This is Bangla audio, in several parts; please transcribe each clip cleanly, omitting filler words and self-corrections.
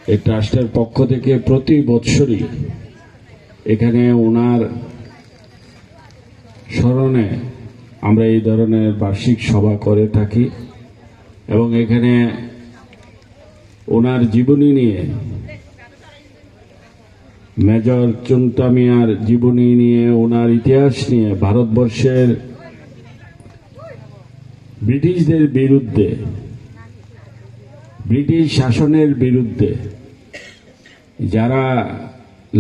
এই ট্রাস্টের পক্ষ থেকে প্রতি বৎসরই এখানে ওনার স্মরণে আমরা এই ধরনের বার্ষিক সভা করে থাকি এবং এখানে ওনার জীবনী নিয়ে মেজর চুন্টা মিয়ার জীবনী নিয়ে ওনার ইতিহাস নিয়ে ভারতবর্ষের ব্রিটিশদের বিরুদ্ধে ব্রিটিশ শাসনের বিরুদ্ধে যারা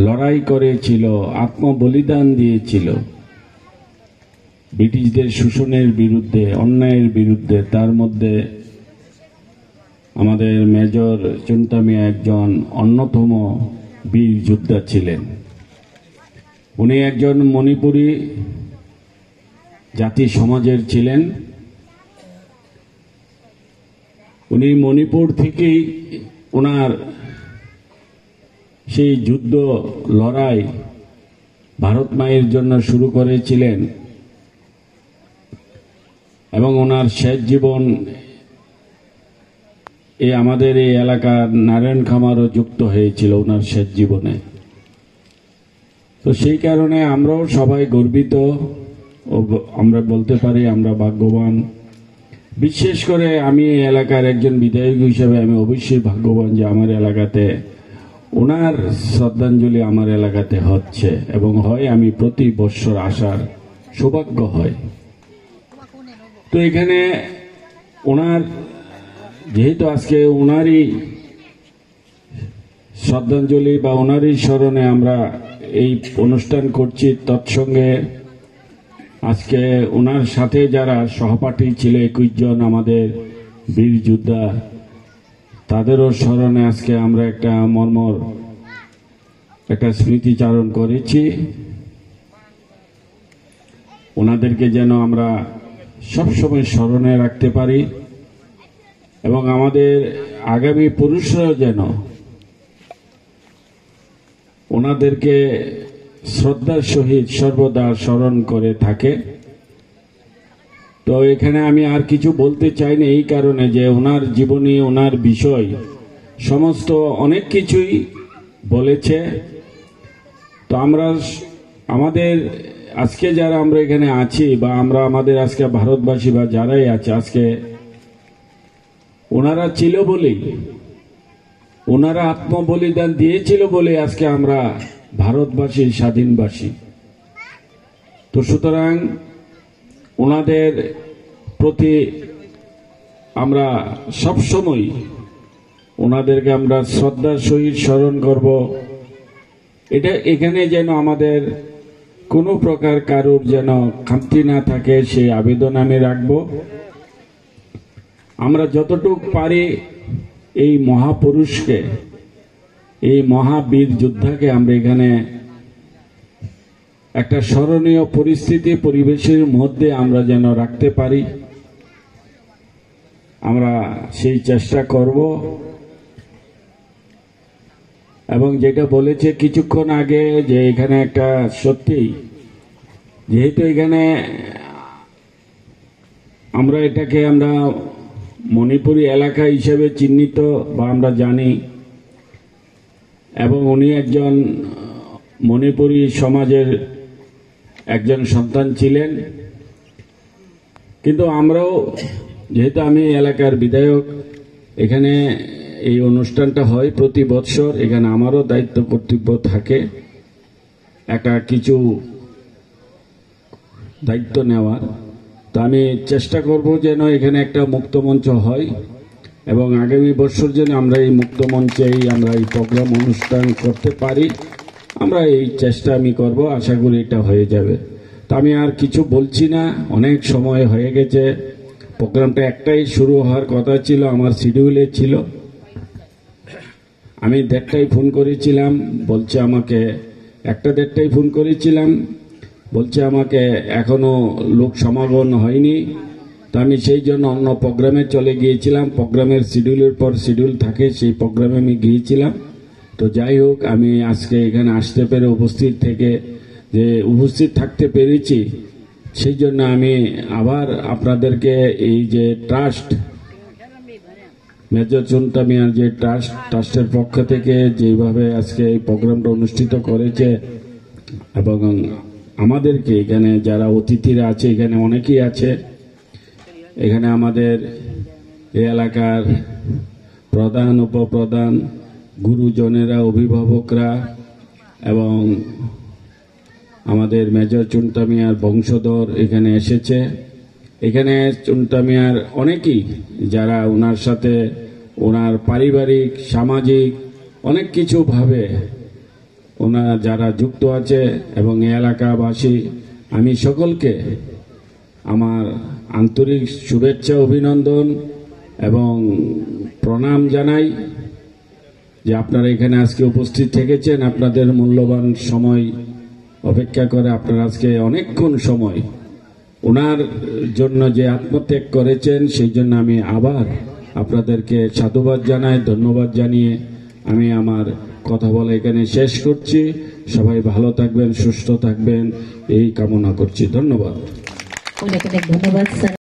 লড়াই করেছিল আত্মবলিদান দিয়েছিল ব্রিটিশদের শোষণের বিরুদ্ধে অন্যায়ের বিরুদ্ধে তার মধ্যে আমাদের মেজর চুন্টা মিয়া একজন অন্যতম বীর যোদ্ধা ছিলেন। উনি একজন মণিপুরী জাতি সমাজের ছিলেন। উনি মণিপুর থেকেই ওনার সেই যুদ্ধ লড়াই ভারত মায়ের জন্য শুরু করেছিলেন এবং ওনার শেষ জীবন আমাদের এই এলাকার নারায়ণ খামারও যুক্ত হয়েছিল ওনার শেষ জীবনে। তো সেই কারণে আমরাও সবাই গর্বিত ও আমরা বলতে পারি আমরা ভাগ্যবান। বিশেষ করে আমি এই এলাকার একজন বিধায়ক হিসেবে আমি অবশ্যই ভাগ্যবান যে আমার এলাকাতে ওনার শ্রদ্ধাঞ্জলি আমার এলাকাতে হচ্ছে এবং হয় আমি প্রতি বৎসর আসার সৌভাগ্য হয়। তো এখানে ওনার যেহেতু আজকে ওনারই শ্রদ্ধাঞ্জলি বা ওনারই স্মরণে আমরা এই অনুষ্ঠান করছি, তৎসঙ্গে আজকে ওনার সাথে যারা সহপাঠী ছিল 21 জন আমাদের বীর যোদ্ধা তাদেরও স্মরণে আজকে আমরা একটা মর্মর একটা স্মৃতিচারণ করেছি। ওনাদেরকে যেন আমরা সবসময় স্মরণে রাখতে পারি এবং আমাদের আগামী পুরুষরাও যেন ওনাদেরকে শ্রদ্ধার সহিত সর্বদা স্মরণ করে থাকে। তো এখানে আমি আর কিছু বলতে চাই না এই কারণে যে ওনার জীবনী ওনার বিষয় সমস্ত অনেক কিছুই বলেছে। তো আমরা আমাদের আজকে যারা আমরা এখানে আছি বা আমরা আমাদের আজকে ভারতবাসী বা যারাই আছে আজকে ওনারা ছিল বলেই ওনারা আত্মবলিদান দিয়েছিল বলে আজকে আমরা ভারতবাসী স্বাধীনবাসী। তো সুতরাং ওনাদের প্রতি আমরা সবসময় ওনাদেরকে আমরা শ্রদ্ধার সহিত স্মরণ করব। এটা এখানে যেন আমাদের কোনো প্রকার কারোর যেন খামতি না থাকে সেই আবেদন আমি রাখব। আমরা যতটুক পারি এই মহাপুরুষকে এই মহাবীর যোদ্ধাকে আমরা এখানে একটা স্মরণীয় পরিস্থিতি পরিবেশের মধ্যে আমরা যেন রাখতে পারি আমরা সেই চেষ্টা করব। এবং যেটা বলেছে কিছুক্ষণ আগে যে এখানে একটা সত্যি যেহেতু এখানে আমরা এটাকে আমরা মণিপুরী এলাকা হিসেবে চিহ্নিত বা আমরা জানি এবং উনি একজন মণিপুরী সমাজের একজন সন্তান ছিলেন। কিন্তু আমরাও যেহেতু আমি এলাকার বিধায়ক এখানে এই অনুষ্ঠানটা হয় প্রতি বৎসর এখানে আমারও দায়িত্ব কর্তব্য থাকে একটা কিছু দায়িত্ব নেওয়ার। তো আমি চেষ্টা করব যেন এখানে একটা মুক্ত মঞ্চ হয় এবং আগামী বছর যেন আমরা এই মুক্ত মঞ্চেই আমরা এই প্রোগ্রাম অনুষ্ঠান করতে পারি আমরা এই চেষ্টা আমি করব। আশা করি এটা হয়ে যাবে। তো আমি আর কিছু বলছি না, অনেক সময় হয়ে গেছে। প্রোগ্রামটা একটাই শুরু হওয়ার কথা ছিল, আমার শিডিউলে ছিল। আমি 1:30টায় ফোন করেছিলাম, বলছে আমাকে 1:30টায় ফোন করেছিলাম, বলছে আমাকে এখনো লোক সমাগম হয়নি। তো আমি সেই জন্য অন্য প্রোগ্রামে চলে গিয়েছিলাম। প্রোগ্রামের শিডিউলের পর শিডিউল থাকে, সেই প্রোগ্রামে আমি গিয়েছিলাম। তো যাই হোক আমি আজকে এখানে আসতে পেরে উপস্থিত থাকতে পেরেছি সেই জন্য আমি আবার আপনাদেরকে এই যে ট্রাস্ট মেজর চুন্টা মিয়ার যে ট্রাস্টের পক্ষ থেকে যেভাবে আজকে এই প্রোগ্রামটা অনুষ্ঠিত করেছে এবং আমাদেরকে এখানে যারা অতিথিরা আছে, এখানে অনেকেই আছে, এখানে আমাদের এই এলাকার প্রধান উপপ্রধান গুরুজনেরা, অভিভাবকরা এবং আমাদের মেজর চুন্টা মিয়ার বংশধর এখানে এসেছে। এখানে চুন্টা মিয়ার অনেকেই যারা ওনার সাথে ওনার পারিবারিক সামাজিক অনেক কিছু ভাবে ওনারা যারা যুক্ত আছে এবং এই এলাকাবাসী, আমি সকলকে আমার আন্তরিক শুভেচ্ছা, অভিনন্দন এবং প্রণাম জানাই যে আপনারা এখানে আজকে উপস্থিত থেকেছেন। আপনাদের মূল্যবান সময় অপেক্ষা করে আপনারা আজকে অনেকক্ষণ সময় ওনার জন্য যে আত্মত্যাগ করেছেন, সেই জন্য আমি আবার আপনাদেরকে সাধুবাদ জানাই, ধন্যবাদ জানিয়ে আমি আমার কথা বলা এখানে শেষ করছি। সবাই ভালো থাকবেন, সুস্থ থাকবেন এই কামনা করছি। ধন্যবাদ। অনেক অনেক ধন্যবাদ স্যার।